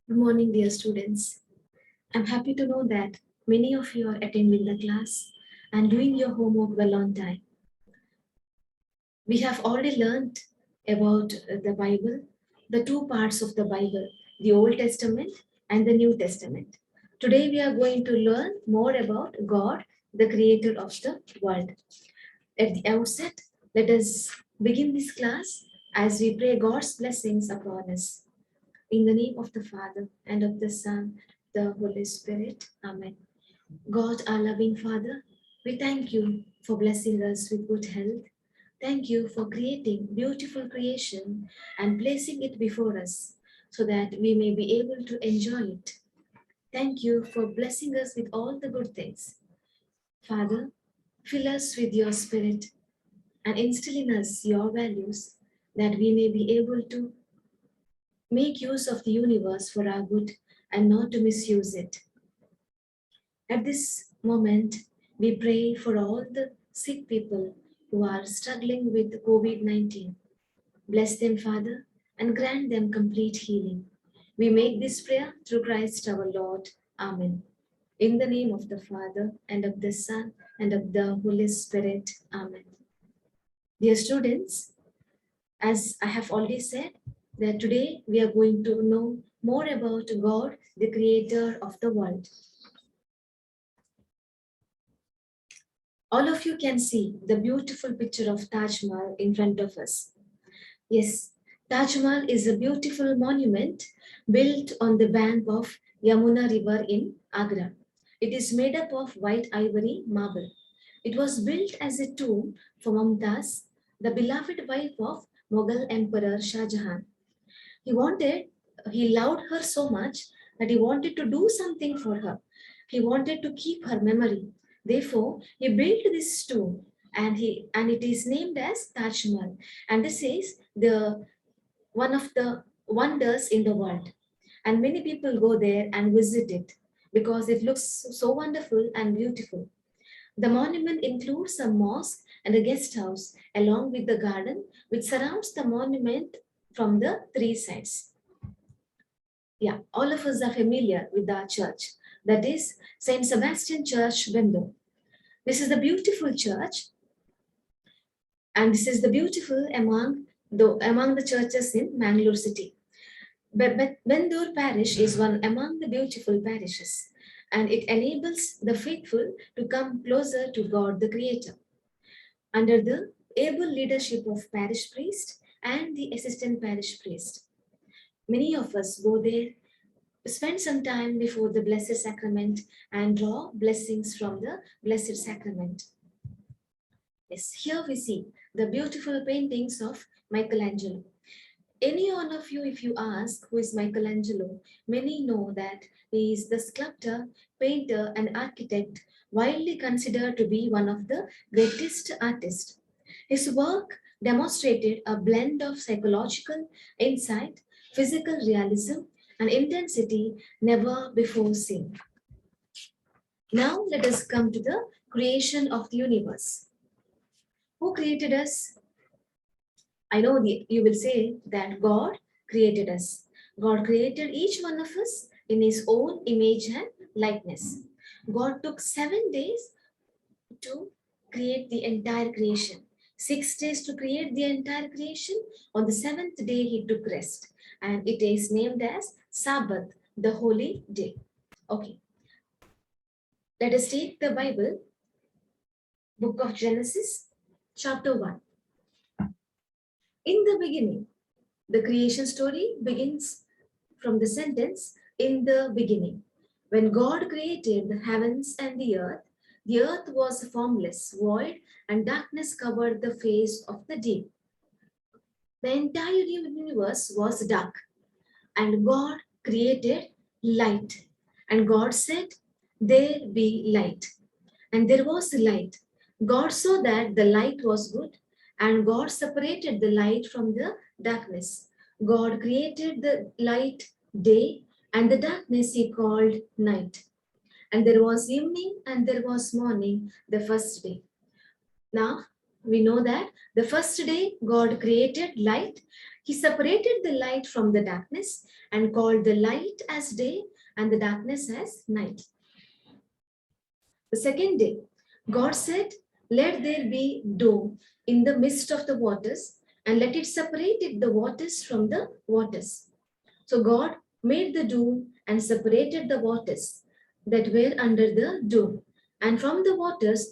Good morning, dear students. I'm happy to know that many of you are attending the class and doing your homework well on time. We have already learned about the Bible, the two parts of the Bible, the Old Testament and the New Testament. Today we are going to learn more about God, the creator of the world. At the outset, let us begin this class as we pray God's blessings upon us. In the name of the Father, and of the Son, the Holy Spirit. Amen. God, our loving Father, we thank you for blessing us with good health. Thank you for creating beautiful creation and placing it before us so that we may be able to enjoy it. Thank you for blessing us with all the good things. Father, fill us with your spirit and instill in us your values that we may be able to make use of the universe for our good and not to misuse it. At this moment, we pray for all the sick people who are struggling with COVID-19. Bless them, Father, and grant them complete healing. We make this prayer through Christ our Lord. Amen. In the name of the Father, and of the Son, and of the Holy Spirit. Amen. Dear students, as I have already said, that today we are going to know more about God, the creator of the world. All of you can see the beautiful picture of Taj Mahal in front of us. Yes, Taj Mahal is a beautiful monument built on the bank of Yamuna River in Agra. It is made up of white ivory marble. It was built as a tomb for Mumtaz, the beloved wife of Mughal Emperor Shah Jahan. He loved her so much that he wanted to do something for her. He wanted to keep her memory. Therefore, he built this tomb and it is named as Taj Mahal. And this is the one of the wonders in the world. And many people go there and visit it because it looks so wonderful and beautiful. The monument includes a mosque and a guest house along with the garden which surrounds the monument from the three sides. Yeah, all of us are familiar with our church. That is St. Sebastian Church, Benur. This is the beautiful church, and this is the beautiful among the churches in Mangalore city. Benur Parish is one among the beautiful parishes, and it enables the faithful to come closer to God the Creator. Under the able leadership of parish priest and the assistant parish priest, many of us go there, spend some time before the Blessed Sacrament and draw blessings from the Blessed Sacrament. Yes, here we see the beautiful paintings of Michelangelo. Any one of you, if you ask who is Michelangelo, many know that he is the sculptor, painter, and architect widely considered to be one of the greatest artists. His work demonstrated a blend of psychological insight, physical realism, and intensity never before seen. Now let us come to the creation of the universe. Who created us? I know you will say that God created us. God created each one of us in his own image and likeness. God took 7 days to create the entire creation. 6 days to create the entire creation. On the 7th day, he took rest. And it is named as Sabbath, the holy day. Okay. Let us take the Bible, book of Genesis, chapter 1. In the beginning, the creation story begins from the sentence, in the beginning. When God created the heavens and the earth was formless, void, and darkness covered the face of the deep. The entire universe was dark, and God created light. And God said, there be light. And there was light. God saw that the light was good, and God separated the light from the darkness. God created the light day, and the darkness he called night. And there was evening and there was morning the first day. Now, We know that the first day God created light. He separated the light from the darkness and called the light as day and the darkness as night. The second day, God said, "Let there be dew in the midst of the waters, and let it separate the waters from the waters." So God made the dew and separated the waters that were under the dew, and from the waters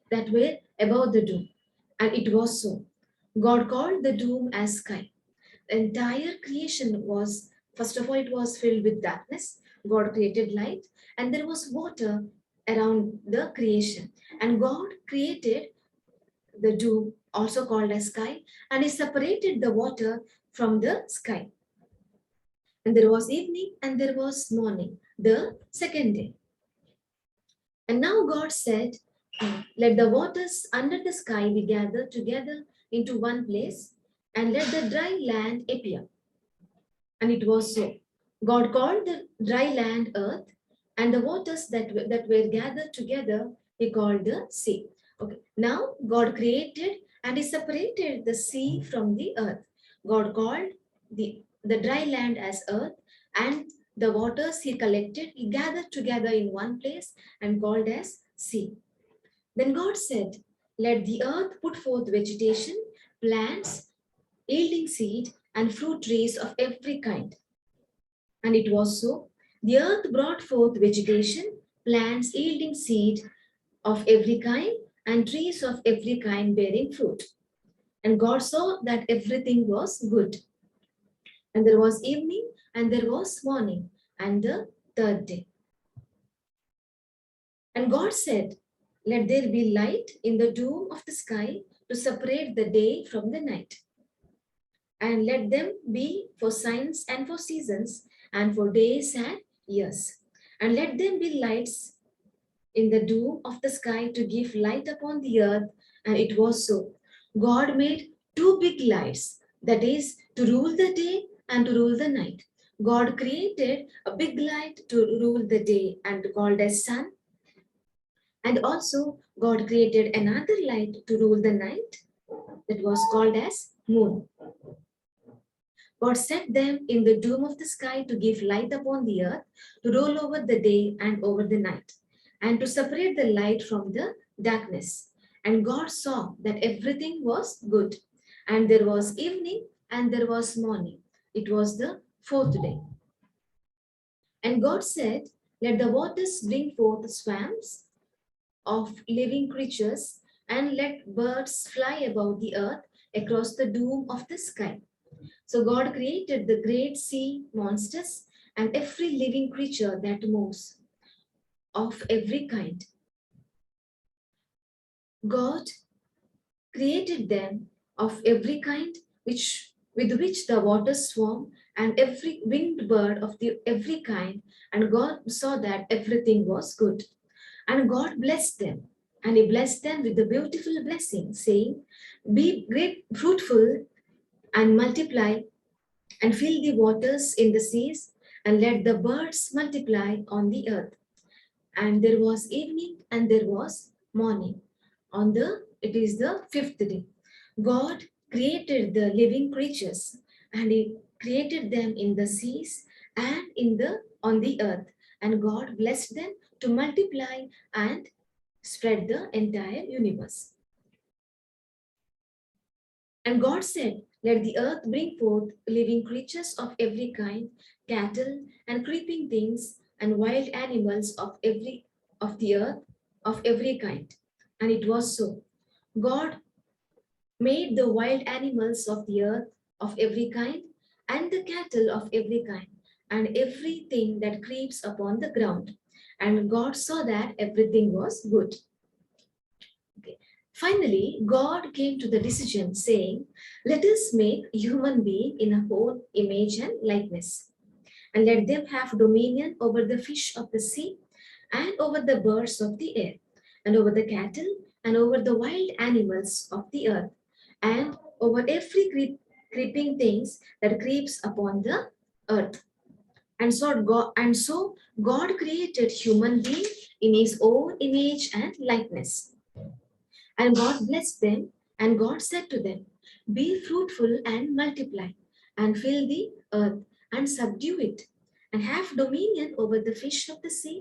that were above the dew. And it was so. God called the dew as sky. The entire creation was, first of all, it was filled with darkness. God created light, and there was water around the creation. And God created the dew, also called as sky, and He separated the water from the sky. And there was evening and there was morning, the second day. And now God said, "Let the waters under the sky be gathered together into one place, and let the dry land appear." And it was so. God called the dry land earth, and the waters that were gathered together, He called the sea. Okay. Now God created and He separated the sea from the earth. God called the dry land as earth, and the waters He collected, He gathered together in one place and called as sea. Then God said, "Let the earth put forth vegetation, plants, yielding seed, and fruit trees of every kind." And it was so. The earth brought forth vegetation, plants yielding seed of every kind, and trees of every kind bearing fruit. And God saw that everything was good. And there was evening and there was morning, and the third day. And God said, "Let there be light in the dome of the sky to separate the day from the night. And let them be for signs and for seasons and for days and years. And let them be lights in the dome of the sky to give light upon the earth." And it was so. God made two big lights, that is, to rule the day and to rule the night. God created a big light to rule the day and called as sun. And also, God created another light to rule the night that was called as moon. God set them in the dome of the sky to give light upon the earth, to rule over the day and over the night, and to separate the light from the darkness. And God saw that everything was good. And there was evening and there was morning. It was the fourth day. And God said, "Let the waters bring forth swamps of living creatures, and let birds fly above the earth across the dome of the sky." So God created the great sea monsters and every living creature that moves of every kind. God created them of every kind with which the waters swarm, and every winged bird of every kind, and God saw that everything was good. And God blessed them, and He blessed them with the beautiful blessing, saying, "Be great, fruitful, and multiply, and fill the waters in the seas, and let the birds multiply on the earth." And there was evening and there was morning. It is the fifth day. God created the living creatures, and He created them in the seas and on the earth. And God blessed them to multiply and spread the entire universe. And God said, "Let the earth bring forth living creatures of every kind, cattle and creeping things, and wild animals of the earth of every kind." And it was so. God made the wild animals of the earth of every kind, and the cattle of every kind, and everything that creeps upon the ground. And God saw that everything was good. Okay. Finally, God came to the decision saying, "Let us make human being in our own image and likeness, and let them have dominion over the fish of the sea, and over the birds of the air, and over the cattle, and over the wild animals of the earth, and over every creeping things that creeps upon the earth." And so God created human being in His own image and likeness. And God blessed them, And God said to them, "Be fruitful and multiply, and fill the earth, and subdue it, and have dominion over the fish of the sea,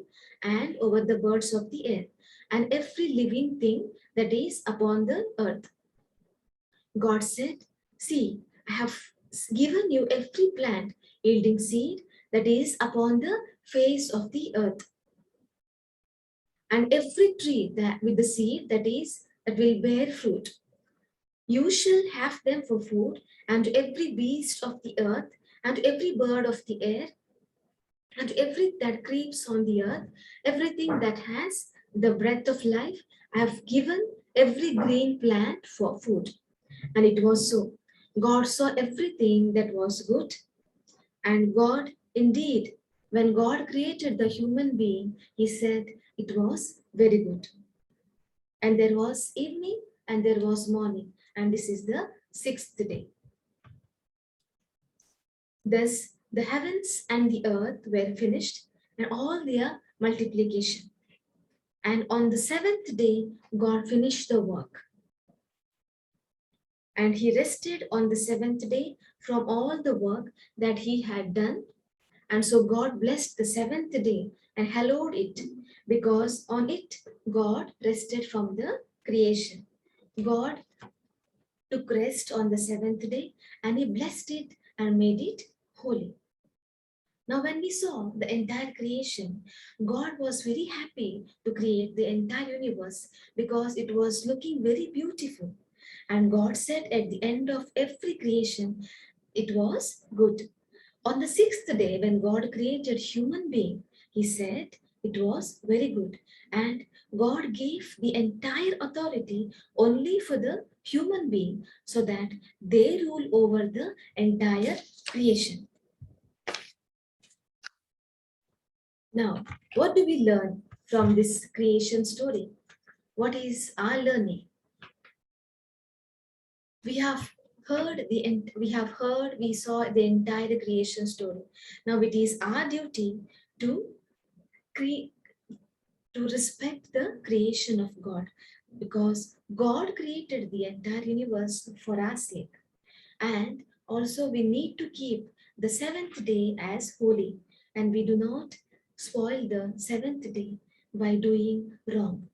and over the birds of the air, and every living thing that is upon the earth." God said, "See, I have given you every plant yielding seed that is upon the face of the earth, and every tree that with the seed that will bear fruit. You shall have them for food, and to every beast of the earth, and to every bird of the air, and to every that creeps on the earth, everything that has the breath of life, I have given every green plant for food." And it was so. God saw everything that was good, and God indeed, when God created the human being, he said it was very good. And there was evening and there was morning, and this is the sixth day. Thus, the heavens and the earth were finished, and all their multiplication. And on the seventh day, God finished the work. And he rested on the seventh day from all the work that he had done. And so God blessed the seventh day and hallowed it, because on it God rested from the creation. God took rest on the seventh day, and he blessed it and made it holy. Now, when we saw the entire creation, God was very happy to create the entire universe because it was looking very beautiful. And God said at the end of every creation, it was good. On the sixth day, when God created human being, he said it was very good. And God gave the entire authority only for the human being so that they rule over the entire creation. Now, what do we learn from this creation story? What is our learning? We have we saw the entire creation story. Now it is our duty to create, to respect the creation of God, because God created the entire universe for our sake. And also we need to keep the seventh day as holy, and we do not spoil the seventh day by doing wrong.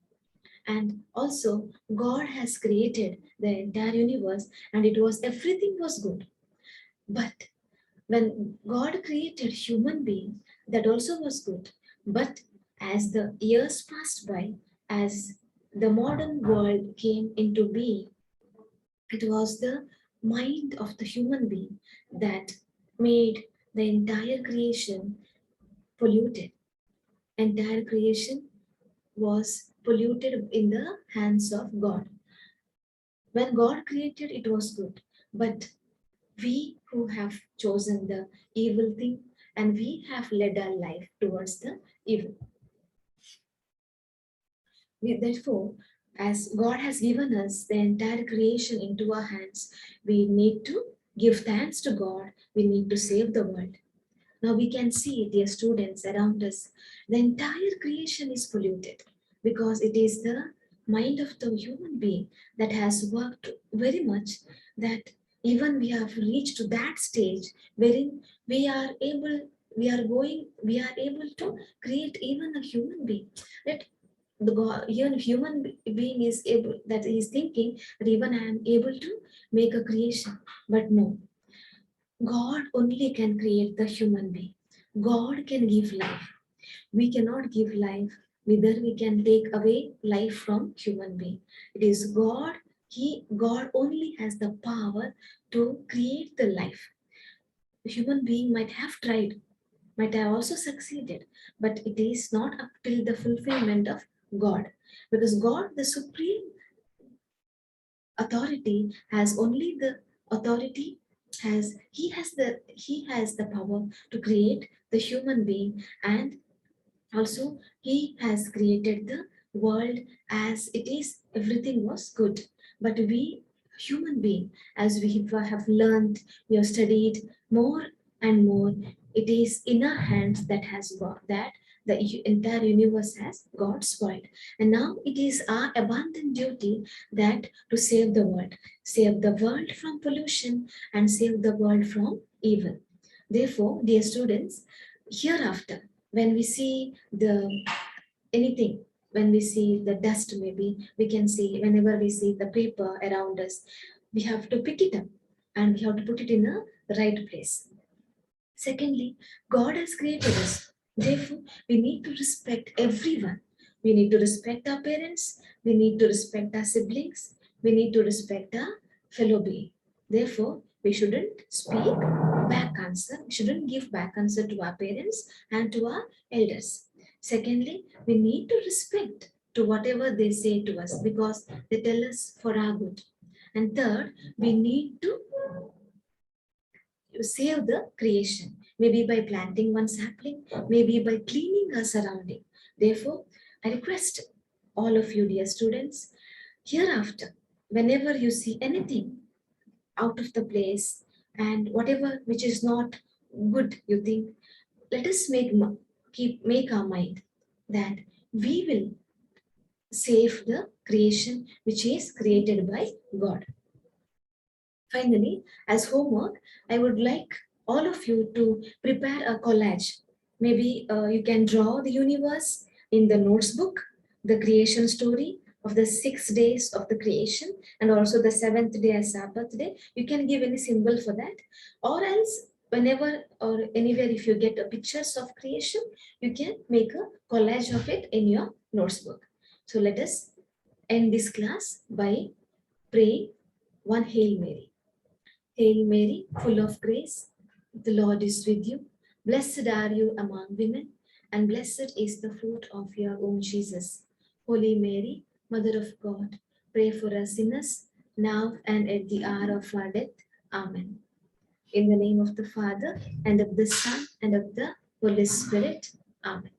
And also God has created the entire universe, and it was everything was good. But when God created human being, that also was good. But as the years passed by, as the modern world came into being, it was the mind of the human being that made the entire creation polluted. Entire creation was polluted in the hands of God. When God created, it was good. But we who have chosen the evil thing, and we have led our life towards the evil. Therefore, as God has given us the entire creation into our hands, we need to give thanks to God. We need to save the world. Now we can see, dear students around us, the entire creation is polluted because it is the mind of the human being that has worked very much, that even we have reached to that stage wherein we are able to create even a human being. That the God, even human being is able, that he is thinking that even I am able to make a creation. But no, God only can create the human being. God can give life. We cannot give life, neither we can take away life from human being. It is God, God only has the power to create the life. The human being might have tried, might have also succeeded, but it is not up till the fulfillment of God. Because God, the supreme authority, has only the authority, he has the power to create the human being, and also he has created the world as it is, everything was good. But we human being, as we have learned, we have studied more and more, it is in our hands that has got that the entire universe has got spoiled. And now it is our abundant duty that to save the world from pollution and save the world from evil. Therefore, dear students, hereafter, when we see the anything, when we see the dust, maybe we can see whenever we see the paper around us, we have to pick it up and we have to put it in a right place. Secondly, God has created us. Therefore, we need to respect everyone. We need to respect our parents. We need to respect our siblings. We need to respect our fellow being. Therefore, we shouldn't speak back answer. We shouldn't give back answer to our parents and to our elders. Secondly, we need to respect to whatever they say to us because they tell us for our good. And third, we need to save the creation, maybe by planting one sapling, maybe by cleaning our surrounding. Therefore, I request all of you, dear students, hereafter, whenever you see anything out of the place and whatever which is not good, you think, let us make our mind that we will save the creation which is created by God. Finally, as homework, I would like all of you to prepare a collage. Maybe you can draw the universe in the notes book, the creation story of the 6 days of the creation, and also the seventh day as Sabbath day. You can give any symbol for that, or else whenever or anywhere if you get a pictures of creation, you can make a collage of it in your notes book. So let us end this class by praying one Hail Mary. Hail Mary, full of grace, the Lord is with you. Blessed are you among women, and blessed is the fruit of your womb, Jesus. Holy Mary, Mother of God, pray for us sinners, now and at the hour of our death. Amen. In the name of the Father, and of the Son, and of the Holy Spirit. Amen.